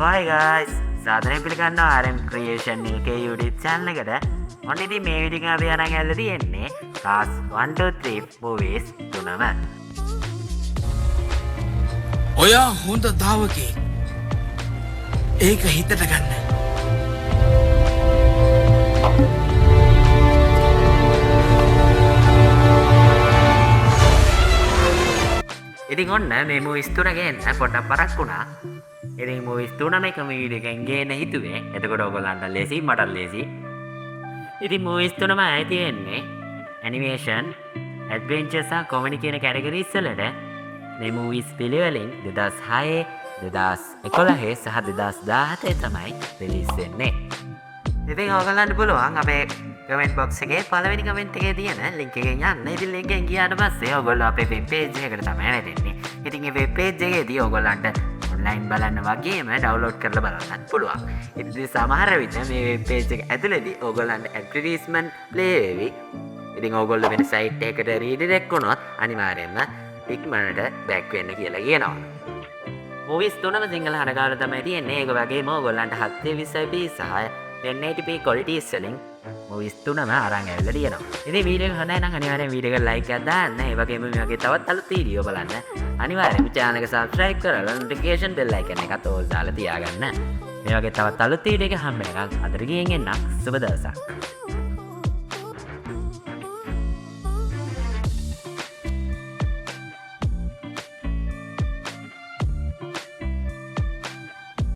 Hi guys, සාදරයෙන් පිළිගන්නවා RM Creation UK YouTube channel එකට. ඔන්න ඉතින් මේ වීඩියෝ එක අපි අරන් ඇවිල්ලා තියෙන්නේ Cars 1 2 3 movies තුනම. ඔයා හොඳ දාවකේ ඒක හිතට ගන්න. ඉතින් ඔන්න මේ movies තුන ගේන්න පොඩ්ඩක් පරක් වුණා. ඉතින් movies තුනම එකම වීඩියෝ එකෙන් ගේන්න හිතුවේ. එතකොට ඔයගොල්ලන්ට ලේසි මටත් ලේසි. ඉතින් movies තුනම ආයේ තියෙන්නේ animation, adventure සහ comedy කියන categories වලට. මේ movies පිළිවෙලින් 2006, 2011 සහ 2017 තමයි release වෙන්නේ. ඉතින් ඔයගොල්ලන්ට පුළුවන් අපේ comment box එකේ පළවෙනි comment එකේ තියෙන link එකෙන් යන්න. ඉතින් link එකෙන් ගියාට පස්සේ ඔයගොල්ලෝ අපේ web page එකට තමයි වැටෙන්නේ. ඉතින් මේ web page එකේදී ඔයගොල්ලන්ට online බලන්න වගේම download කරලා බලන්නත් පුළුවන්. ඉතින් සමහර විට මේ web page එක ඇතුළේදී ඔයගොල්ලන්ට advertisement play වෙවි. ඉතින් ඔයගොල්ලෝ වෙන site එකකට redirect වුණොත් අනිවාර්යයෙන්ම ඉක්මනට back වෙන්න කියලා කියනවා. movies තුනම සිංහල හරකාවල තමයි තියෙන්නේ. ඒක වගේම ඔයගොල්ලන්ට 720p සහ 1080p qualities වලින් movies තුනම අරන් ඇවිල්ලා තියෙනවා. ඉතින් වීඩියෝ එක හොඳයි නම් අනිවාර්යෙන් වීඩියෝ එකට like එකක් දාන්න. ඒ වගේම මේ වගේ තවත් අලුත් වීඩියෝ බලන්න අනිවාර්යෙන්ම channel එක subscribe කරලා notification bell icon එකත් all දාලා තියාගන්න. මේ වගේ තවත් අලුත් වීඩියෝ එකක් හම්බ වෙනකන් අදට ගියෙන් එන්න සුබ දවසක්.